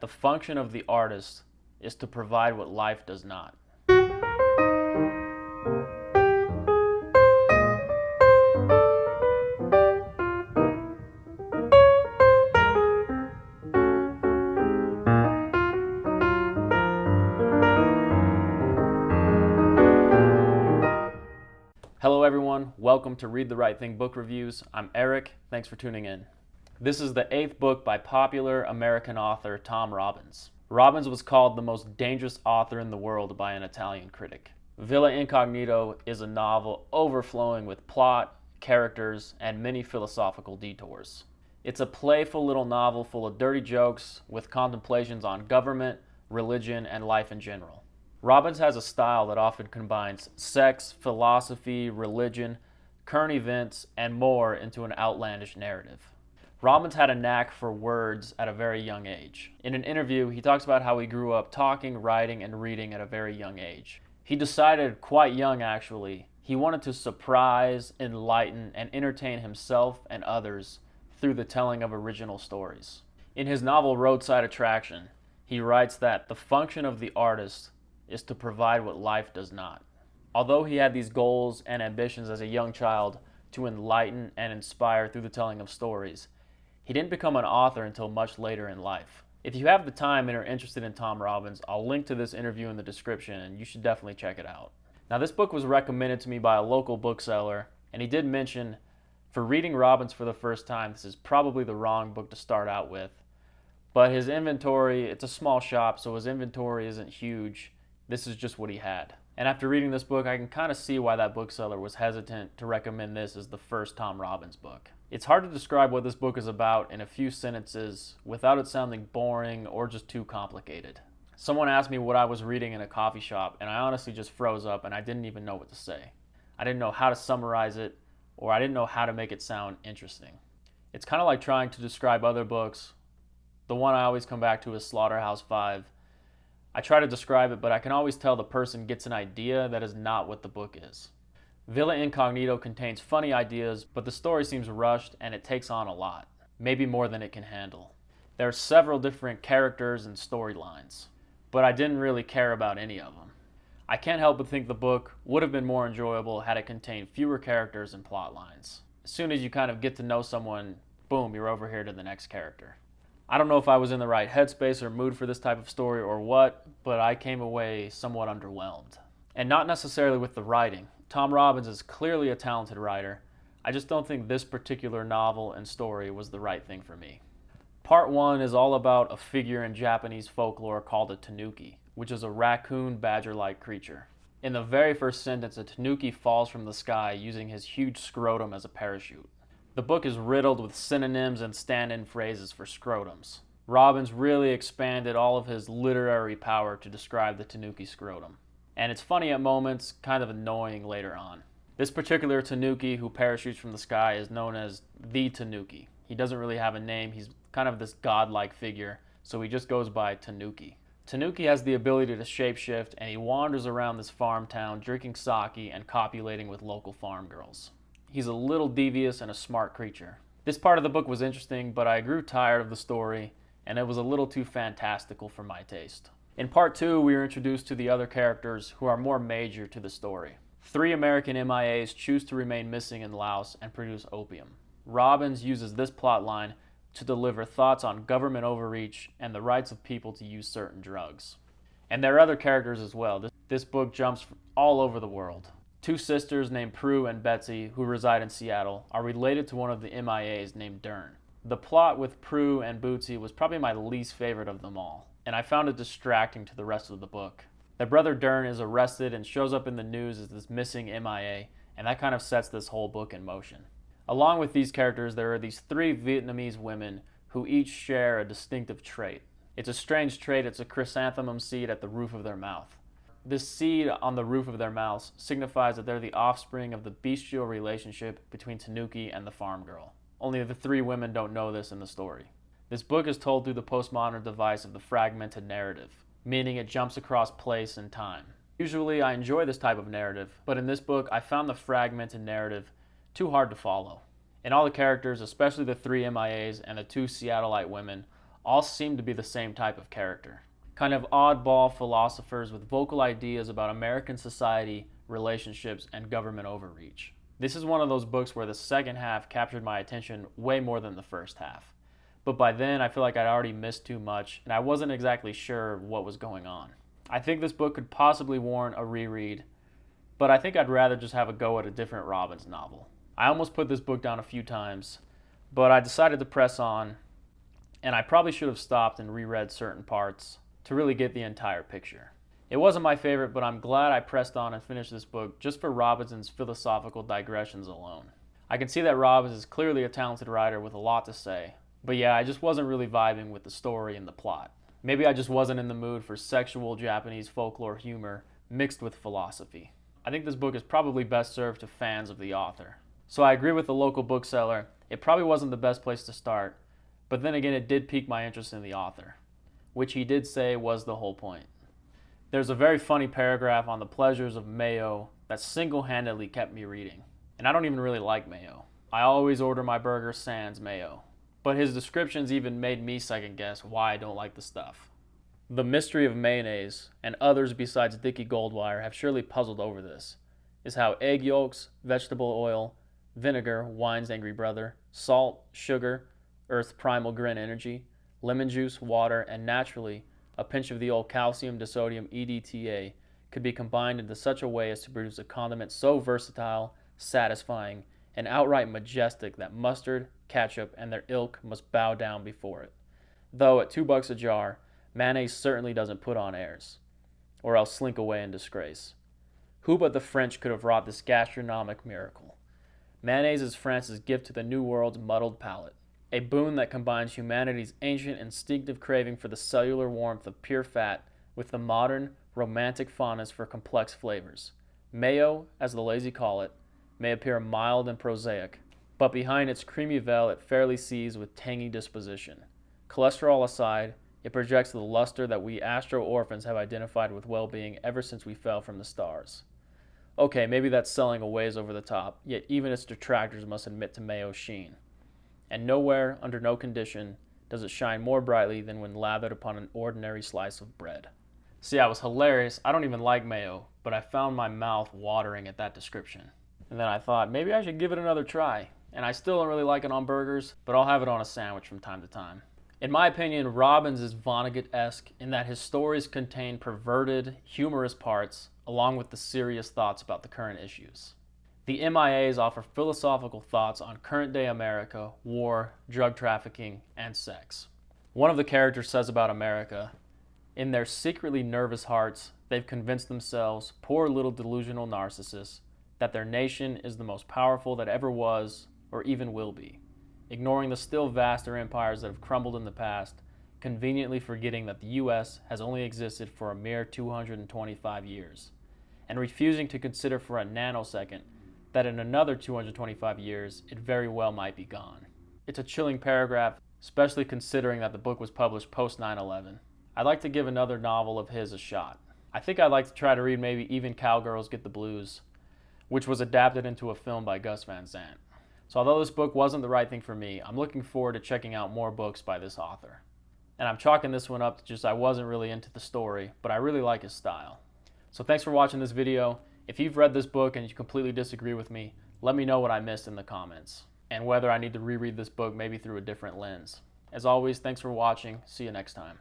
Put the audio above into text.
The function of the artist is to provide what life does not. Hello everyone, welcome to Read the Right Thing Book Reviews. I'm Eric, thanks for tuning in. This is the 8th book by popular American author Tom Robbins. Robbins was called the most dangerous author in the world by an Italian critic. Villa Incognito is a novel overflowing with plot, characters, and many philosophical detours. It's a playful little novel full of dirty jokes with contemplations on government, religion, and life in general. Robbins has a style that often combines sex, philosophy, religion, current events, and more into an outlandish narrative. Robbins had a knack for words at a very young age. In an interview, he talks about how he grew up talking, writing, and reading at a very young age. He decided quite young, actually, he wanted to surprise, enlighten, and entertain himself and others through the telling of original stories. In his novel Roadside Attraction, he writes that the function of the artist is to provide what life does not. Although he had these goals and ambitions as a young child to enlighten and inspire through the telling of stories, he didn't become an author until much later in life. If you have the time and are interested in Tom Robbins, I'll link to this interview in the description and you should definitely check it out. Now, this book was recommended to me by a local bookseller, and he did mention, for reading Robbins for the first time, this is probably the wrong book to start out with. But his inventory, it's a small shop, so his inventory isn't huge. This is just what he had. And after reading this book, I can kind of see why that bookseller was hesitant to recommend this as the first Tom Robbins book. It's hard to describe what this book is about in a few sentences without it sounding boring or just too complicated. Someone asked me what I was reading in a coffee shop, and I honestly just froze up and I didn't even know what to say. I didn't know how to summarize it, or I didn't know how to make it sound interesting. It's kind of like trying to describe other books. The one I always come back to is Slaughterhouse-Five. I try to describe it, but I can always tell the person gets an idea that is not what the book is. Villa Incognito contains funny ideas, but the story seems rushed and it takes on a lot, maybe more than it can handle. There are several different characters and storylines, but I didn't really care about any of them. I can't help but think the book would have been more enjoyable had it contained fewer characters and plot lines. As soon as you kind of get to know someone, boom, you're over here to the next character. I don't know if I was in the right headspace or mood for this type of story or what, but I came away somewhat underwhelmed. And not necessarily with the writing. Tom Robbins is clearly a talented writer. I just don't think this particular novel and story was the right thing for me. Part 1 is all about a figure in Japanese folklore called a tanuki, which is a raccoon badger-like creature. In the very first sentence, a tanuki falls from the sky using his huge scrotum as a parachute. The book is riddled with synonyms and stand-in phrases for scrotums. Robbins really expanded all of his literary power to describe the tanuki scrotum. And it's funny at moments, kind of annoying later on. This particular tanuki who parachutes from the sky is known as the tanuki. He doesn't really have a name, he's kind of this godlike figure, so he just goes by Tanuki. Tanuki has the ability to shapeshift, and he wanders around this farm town drinking sake and copulating with local farm girls. He's a little devious and a smart creature. This part of the book was interesting, but I grew tired of the story, and it was a little too fantastical for my taste. In part 2, we are introduced to the other characters who are more major to the story. 3 American MIAs choose to remain missing in Laos and produce opium. Robbins uses this plot line to deliver thoughts on government overreach and the rights of people to use certain drugs. And there are other characters as well. This book jumps all over the world. 2 sisters named Prue and Betsy, who reside in Seattle, are related to one of the MIAs named Dern. The plot with Prue and Bootsy was probably my least favorite of them all, and I found it distracting to the rest of the book. Their brother Dern is arrested and shows up in the news as this missing MIA, and that kind of sets this whole book in motion. Along with these characters, there are these 3 Vietnamese women who each share a distinctive trait. It's a strange trait. It's a chrysanthemum seed at the roof of their mouth. This seed on the roof of their mouths signifies that they're the offspring of the bestial relationship between Tanuki and the farm girl. Only the 3 women don't know this in the story. This book is told through the postmodern device of the fragmented narrative, meaning it jumps across place and time. Usually I enjoy this type of narrative, but in this book I found the fragmented narrative too hard to follow. And all the characters, especially the 3 MIAs and the 2 Seattleite women, all seem to be the same type of character. Kind of oddball philosophers with vocal ideas about American society, relationships, and government overreach. This is one of those books where the second half captured my attention way more than the first half. But by then, I feel like I'd already missed too much, and I wasn't exactly sure what was going on. I think this book could possibly warrant a reread, but I think I'd rather just have a go at a different Robbins novel. I almost put this book down a few times, but I decided to press on, and I probably should have stopped and reread certain parts to really get the entire picture. It wasn't my favorite, but I'm glad I pressed on and finished this book just for Robinson's philosophical digressions alone. I can see that Robbins is clearly a talented writer with a lot to say, but yeah, I just wasn't really vibing with the story and the plot. Maybe I just wasn't in the mood for sexual Japanese folklore humor mixed with philosophy. I think this book is probably best served to fans of the author. So I agree with the local bookseller, it probably wasn't the best place to start, but then again it did pique my interest in the author, which he did say was the whole point. There's a very funny paragraph on the pleasures of mayo that single-handedly kept me reading. And I don't even really like mayo. I always order my burger sans mayo. But his descriptions even made me second guess why I don't like the stuff. The Mystery of Mayonnaise, and others besides Dickie Goldwire have surely puzzled over this, is how egg yolks, vegetable oil, vinegar, wine's angry brother, salt, sugar, earth's primal grin energy, lemon juice, water, and naturally, a pinch of the old calcium disodium EDTA could be combined into such a way as to produce a condiment so versatile, satisfying, and outright majestic that mustard, ketchup, and their ilk must bow down before it. Though at $2 a jar, mayonnaise certainly doesn't put on airs, or else slink away in disgrace. Who but the French could have wrought this gastronomic miracle? Mayonnaise is France's gift to the New World's muddled palate, a boon that combines humanity's ancient instinctive craving for the cellular warmth of pure fat with the modern, romantic fondness for complex flavors. Mayo, as the lazy call it, may appear mild and prosaic, but behind its creamy veil it fairly sees with tangy disposition. Cholesterol aside, it projects the luster that we astro-orphans have identified with well-being ever since we fell from the stars. Okay, maybe that's selling a ways over the top, yet even its detractors must admit to mayo's sheen. And nowhere, under no condition, does it shine more brightly than when lathered upon an ordinary slice of bread. See, I was hilarious. I don't even like mayo, but I found my mouth watering at that description. And then I thought, maybe I should give it another try. And I still don't really like it on burgers, but I'll have it on a sandwich from time to time. In my opinion, Robbins is Vonnegut-esque in that his stories contain perverted, humorous parts, along with the serious thoughts about the current issues. The MIAs offer philosophical thoughts on current-day America, war, drug trafficking, and sex. One of the characters says about America, in their secretly nervous hearts, they've convinced themselves, poor little delusional narcissists, that their nation is the most powerful that ever was or even will be, ignoring the still vaster empires that have crumbled in the past, conveniently forgetting that the U.S. has only existed for a mere 225 years, and refusing to consider for a nanosecond that in another 225 years, it very well might be gone. It's a chilling paragraph, especially considering that the book was published post 9/11. I'd like to give another novel of his a shot. I think I'd like to try to read maybe Even Cowgirls Get the Blues, which was adapted into a film by Gus Van Sant. So although this book wasn't the right thing for me, I'm looking forward to checking out more books by this author. And I'm chalking this one up to just I wasn't really into the story, but I really like his style. So thanks for watching this video. If you've read this book and you completely disagree with me, let me know what I missed in the comments, and whether I need to reread this book maybe through a different lens. As always, thanks for watching. See you next time.